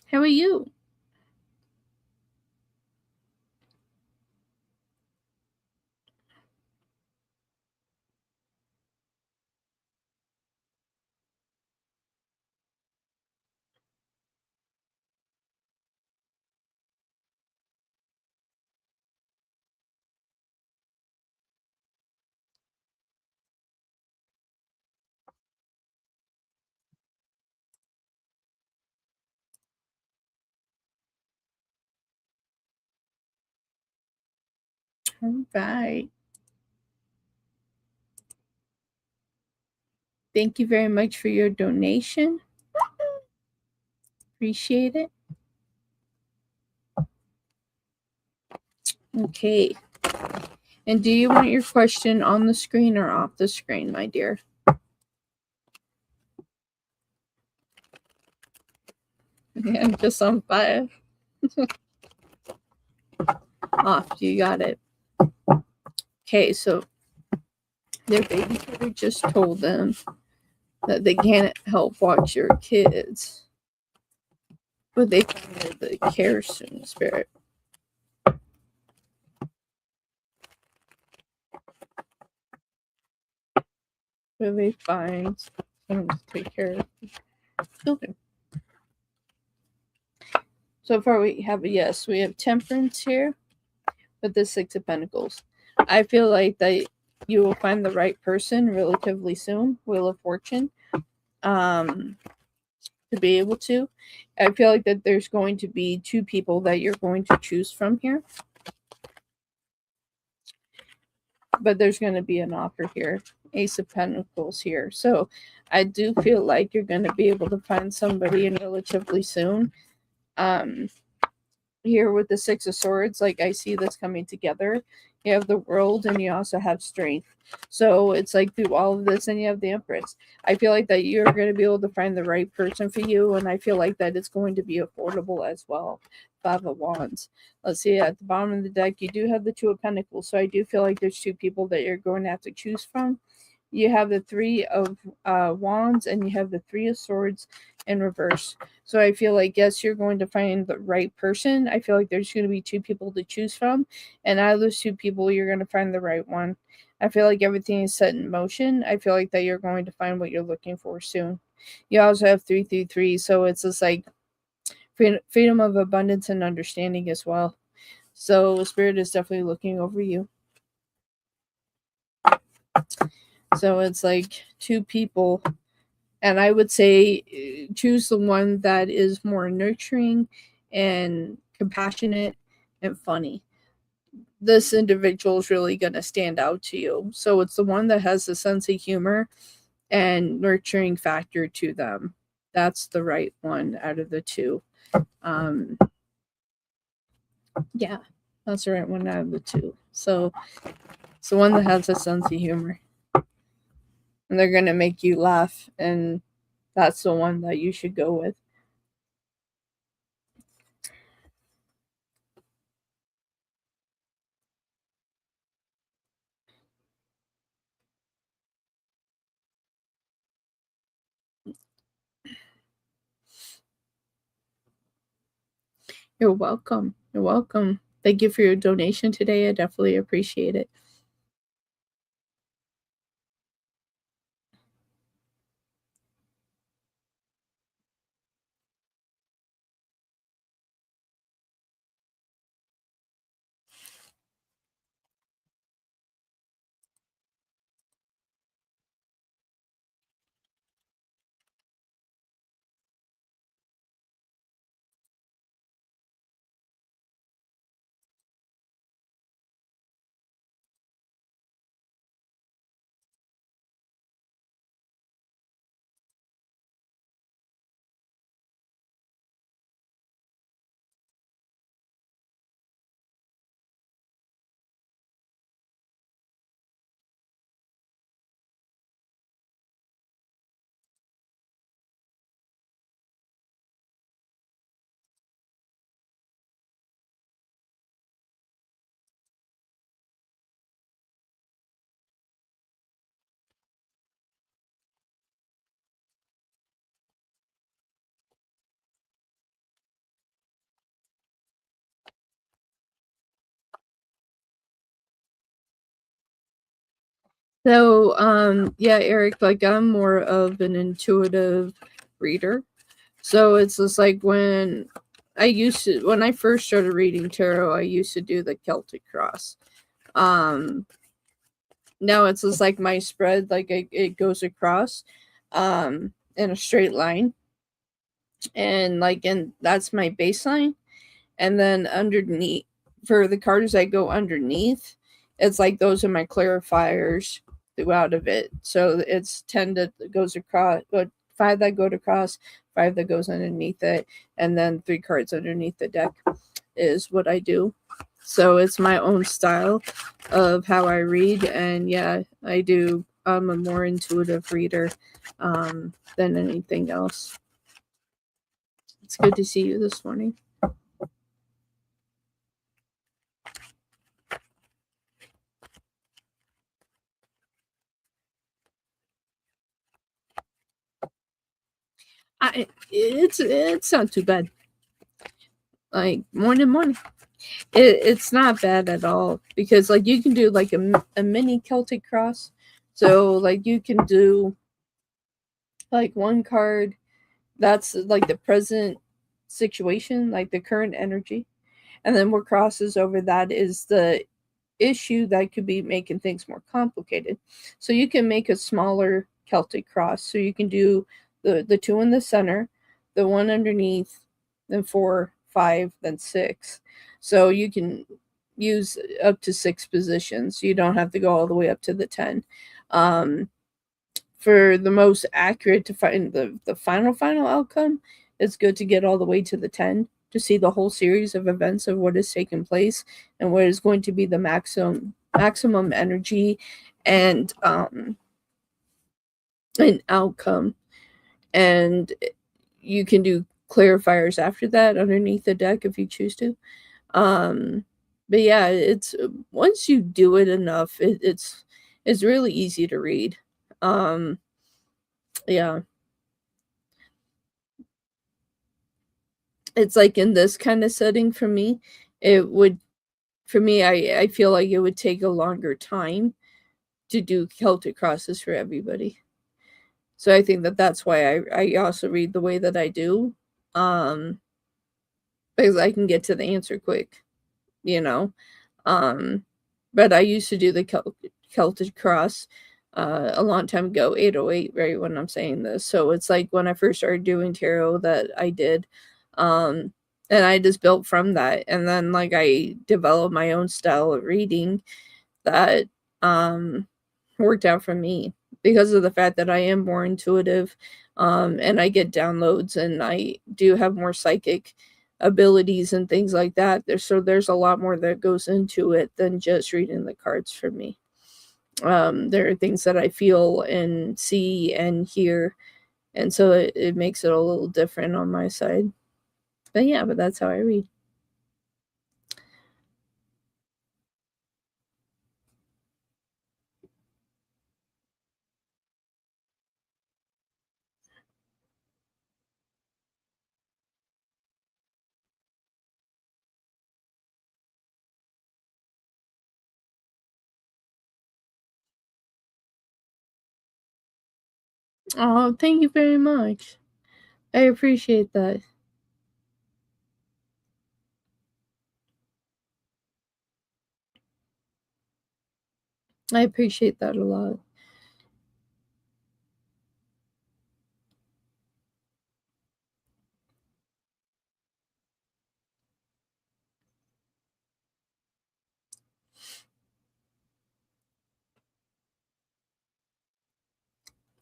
how are you? All right. Thank you very much for your donation. Appreciate it. Okay. And do you want your question on the screen or off the screen, my dear? Yeah, just on 5. Off. You got it. Okay, so their babysitter just told them that they can't help watch your kids, but they found the care student spirit. But they find someone to take care of children. So far, we have a yes. We have temperance here with the 6 of Pentacles. I feel like that you will find the right person relatively soon. Wheel of Fortune. To be able to. I feel like that there's going to be 2 people that you're going to choose from here. But there's going to be an offer here. Ace of Pentacles here. So I do feel like you're going to be able to find somebody in relatively soon. Here with the 6 of Swords, like I see this coming together. You have the World and you also have Strength. So it's like through all of this, and you have the Empress. I feel like that you're going to be able to find the right person for you, and I feel like that it's going to be affordable as well. 5 of Wands. Let's see, at the bottom of the deck, you do have the 2 of Pentacles. So I do feel like there's 2 people that you're going to have to choose from. You have the 3 of Wands and you have the 3 of Swords in reverse. So I feel like, yes, you're going to find the right person. I feel like there's going to be 2 people to choose from. And out of those 2 people, you're going to find the right one. I feel like everything is set in motion. I feel like that you're going to find what you're looking for soon. You also have 333. So it's just like freedom of abundance and understanding as well. So Spirit is definitely looking over you. So it's like 2 people. And I would say choose the one that is more nurturing and compassionate and funny. This individual is really going to stand out to you. So it's the one that has a sense of humor and nurturing factor to them. That's the right one out of the 2. Um, yeah, that's the right one out of the 2. So it's the one that has a sense of humor. And they're going to make you laugh. And that's the one that you should go with. You're welcome. You're welcome. Thank you for your donation today. I definitely appreciate it. So, yeah, Eric, like I'm more of an intuitive reader. So it's just like when I first started reading tarot, I used to do the Celtic cross. Um, Now it's just like my spread, like it goes across, in a straight line, and that's my baseline, and then underneath for the cards that go underneath, it's like those are my clarifiers throughout of it. So it's 10 that goes across, but 5 that go across, 5 that goes underneath it, and then 3 cards underneath the deck is what I do. So it's my own style of how I read, and yeah, I do. I'm a more intuitive reader than anything else. It's good to see you this morning. It's not too bad. Like morning. It's not bad at all because like you can do like a mini Celtic cross. So like you can do like one card that's like the present situation, like the current energy. And then what crosses over that is the issue that could be making things more complicated. So you can make a smaller Celtic cross. So you can do the 2 in the center, the 1 underneath, then 4, 5, then 6. So you can use up to 6 positions. You don't have to go all the way up to the 10. For the most accurate to find the final outcome, it's good to get all the way to the 10 to see the whole series of events of what has taken place and what is going to be the maximum energy and an outcome. And you can do clarifiers after that underneath the deck if you choose to. But yeah, it's once you do it enough, it's really easy to read. Yeah, it's like in this kind of setting for me, it would for me I feel like it would take a longer time to do Celtic crosses for everybody. So I think that that's why I also read the way that I do, um, because I can get to the answer quick, you know. Um, but I used to do the Celtic cross a long time ago, 808, right when I'm saying this. So it's like when I first started doing tarot that I did. Um, and I just built from that. And then like I developed my own style of reading that um worked out for me because of the fact that I am more intuitive, and I get downloads and I do have more psychic abilities and things like that. There's a lot more that goes into it than just reading the cards for me. There are things that I feel and see and hear, and so it makes it a little different on my side. But yeah, but that's how I read. Oh, thank you very much. I appreciate that. I appreciate that a lot.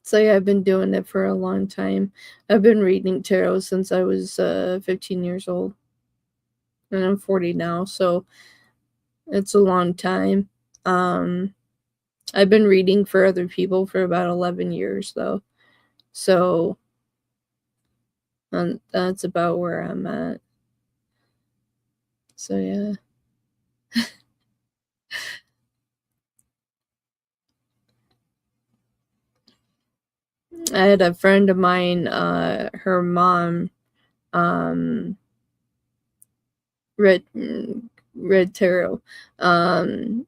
So yeah, I've been doing it for a long time. I've been reading tarot since I was 15 years old, and I'm 40 now, so it's a long time. Um, I've been reading for other people for about 11 years though, so that's about where I'm at. So yeah. I had a friend of mine, her mom, um, read read tarot. Um,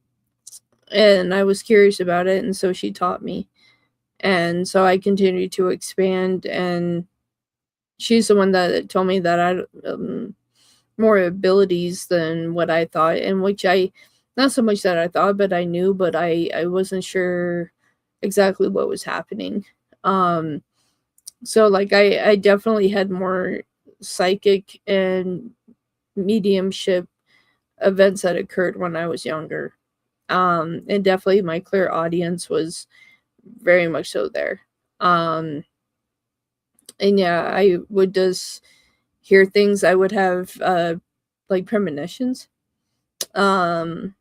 and I was curious about it, and so she taught me. And so I continued to expand, and she's the one that told me that I more abilities than what I thought, and which I not so much that I thought, but I knew, but I wasn't sure exactly what was happening. Um so like I definitely had more psychic and mediumship events that occurred when I was younger. And definitely my clear audience was very much so there. Um and yeah, I would just hear things. I would have like premonitions. Um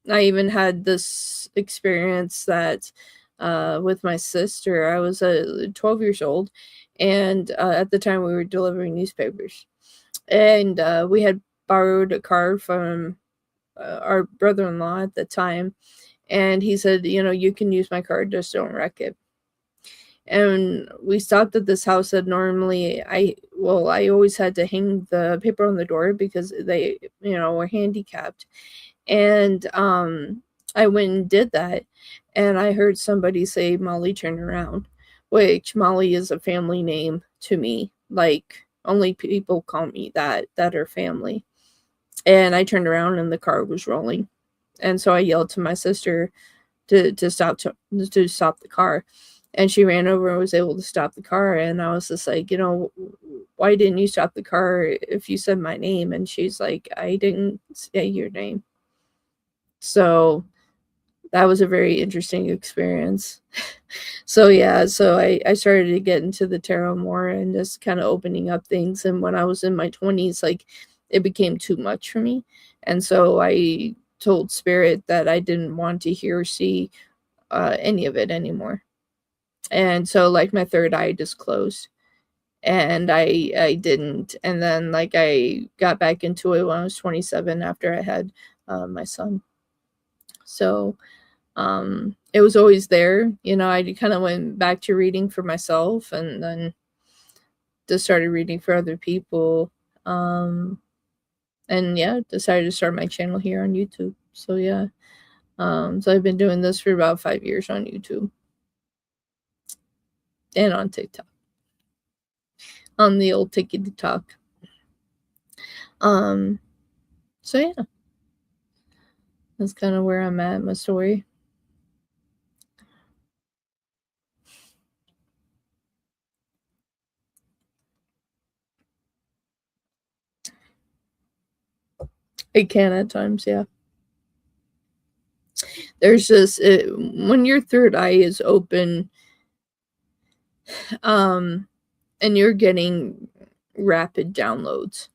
I even had this experience that with my sister. I was 12 years old, and at the time we were delivering newspapers, and we had borrowed a car from our brother-in-law at the time, and he said, you know, you can use my car, just don't wreck it. And we stopped at this house that normally I always had to hang the paper on the door because they, you know, were handicapped. And I went and did that, and I heard somebody say, "Molly, turn around," which Molly is a family name to me. Like, only people call me that are family. And I turned around and the car was rolling. And so I yelled to my sister to stop the car. And she ran over and was able to stop the car. And I was just like, you know, why didn't you stop the car if you said my name? And she's like, I didn't say your name. So that was a very interesting experience. So yeah, so I started to get into the tarot more and just kind of opening up things. And when I was in my 20s, like it became too much for me. And so I told spirit that I didn't want to hear or see any of it anymore. And so like my third eye just closed, and I didn't. And then like I got back into it when I was 27 after I had my son. So it was always there. You know, I kind of went back to reading for myself, and then just started reading for other people. Um and yeah, decided to start my channel here on YouTube. So yeah. So I've been doing this for about 5 years on YouTube and on TikTok. On the old TikTok. Um so yeah, that's kind of where I'm at in my story. It can at times, yeah. There's just when your third eye is open, um and you're getting rapid downloads,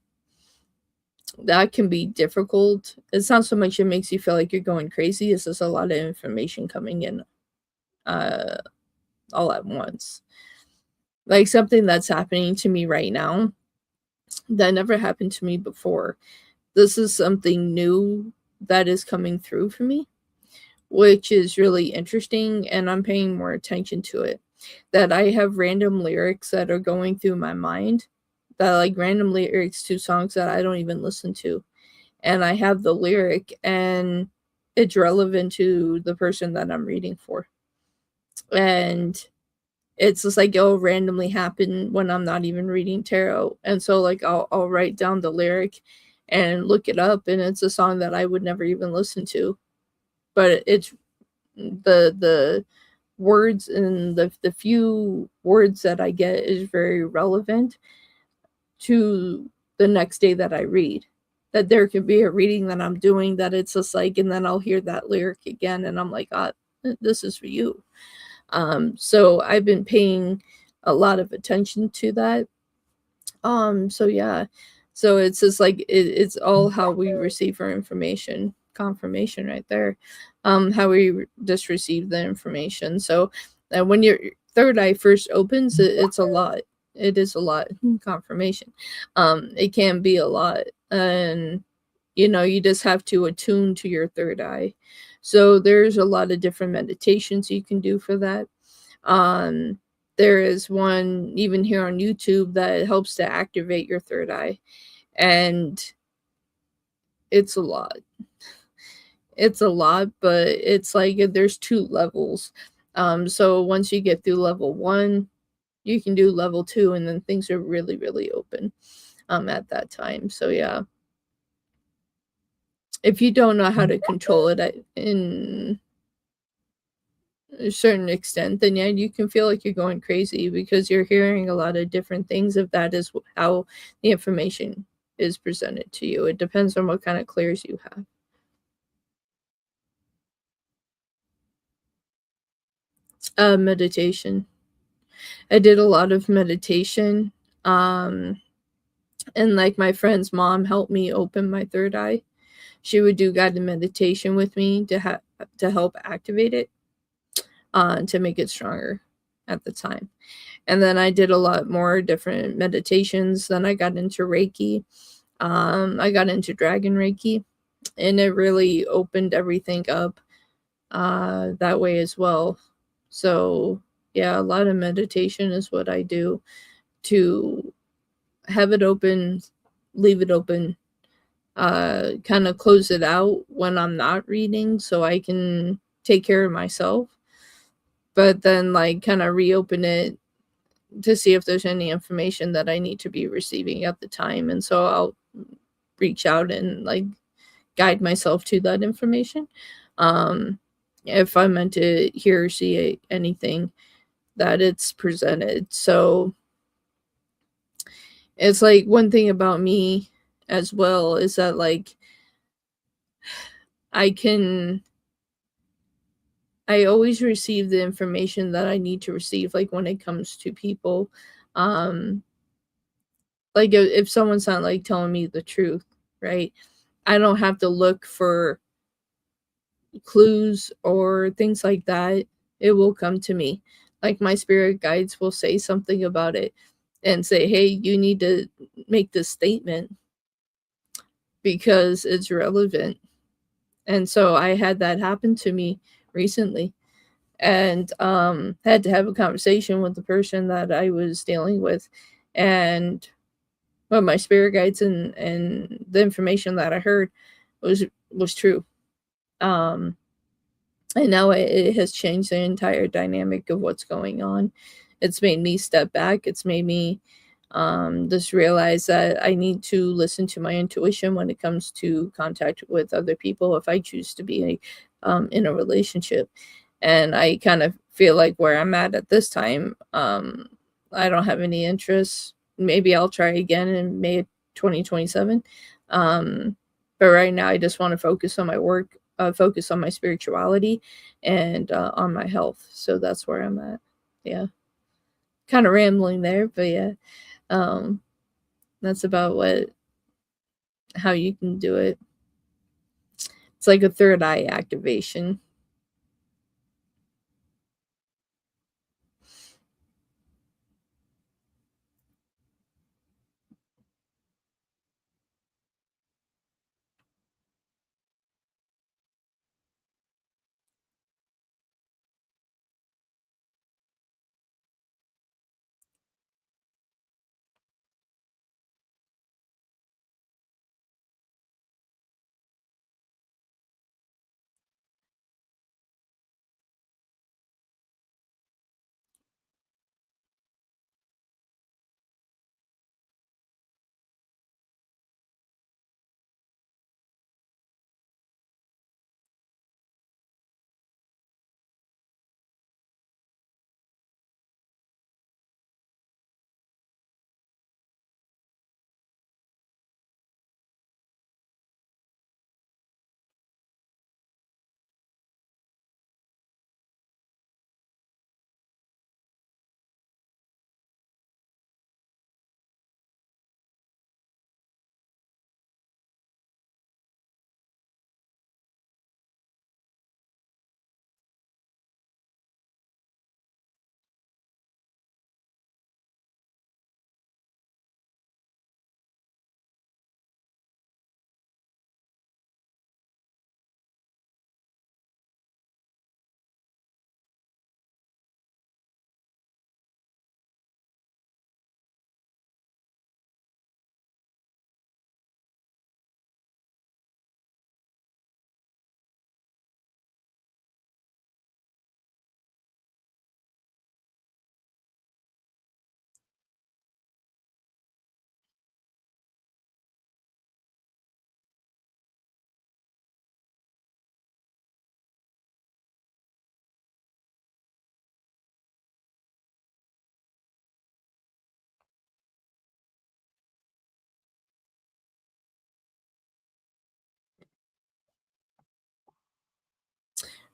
that can be difficult. It's not so much it makes you feel like you're going crazy, it's just a lot of information coming in uh all at once. Like something that's happening to me right now that never happened to me before. This is something new that is coming through for me, which is really interesting, and I'm paying more attention to it. That I have random lyrics that are going through my mind, that like random lyrics to songs that I don't even listen to. And I have the lyric and it's relevant to the person that I'm reading for. And it's just like it'll randomly happen when I'm not even reading tarot. And so like I'll write down the lyric and look it up, and it's a song that I would never even listen to. But it's the words and the few words that I get is very relevant to the next day that I read. That there could be a reading that I'm doing that it's just like, and then I'll hear that lyric again, and I'm like, oh, this is for you. So I've been paying a lot of attention to that. So yeah, so it's just like it's all how we receive our information, confirmation right there. How we just receive the information. So when your third eye first opens, it's a lot. It is a lot. Confirmation. It can be a lot, and you know you just have to attune to your third eye. So there's a lot of different meditations you can do for that. um there is one even here on YouTube that helps to activate your third eye, and it's a lot. It's a lot, but it's like there's two levels. So once you get through level one, you can do level two, and then things are really, really open at that time. So yeah, if you don't know how to control it in a certain extent, then yeah, you can feel like you're going crazy because you're hearing a lot of different things. If that is how the information is presented to you, it depends on what kind of clears you have. Meditation. I did a lot of meditation. Um, and like my friend's mom helped me open my third eye. She would do guided meditation with me to help activate it, to make it stronger at the time. And then I did a lot more different meditations. Then I got into Reiki. I got into Dragon Reiki, and it really opened everything up that way as well. So yeah, a lot of meditation is what I do to have it open, leave it open, kind of close it out when I'm not reading so I can take care of myself, but then like kind of reopen it to see if there's any information that I need to be receiving at the time. And so I'll reach out and like guide myself to that information. Um, if I'm meant to hear or see anything that it's presented. So it's like one thing about me as well is that like I can I always receive the information that I need to receive, like when it comes to people. Um, like if someone's not like telling me the truth, right? I don't have to look for clues or things like that. It will come to me. Like my spirit guides will say something about it and say, hey, you need to make this statement because it's relevant. And so I had that happen to me recently, and had to have a conversation with the person that I was dealing with, and what my spirit guides and the information that I heard was true. Um, and now it has changed the entire dynamic of what's going on. It's made me step back. It's made me just realize that I need to listen to my intuition when it comes to contact with other people if I choose to be in a relationship. And I kind of feel like where I'm at this time, I don't have any interest. Maybe I'll try again in May 2027. But right now, I just want to focus on my work, focus on my spirituality, and on my health. So that's where I'm at. Yeah, kind of rambling there, but yeah, um, that's about what how you can do it. It's like a third eye activation.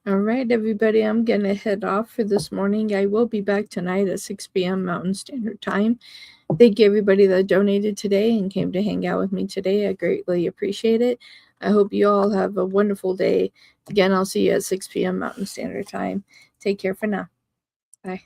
All right, everybody, I'm going to head off for this morning. I will be back tonight at 6 p.m. Mountain Standard Time. Thank you, everybody that donated today and came to hang out with me today. I greatly appreciate it. I hope you all have a wonderful day. Again, I'll see you at 6 p.m. Mountain Standard Time. Take care for now. Bye.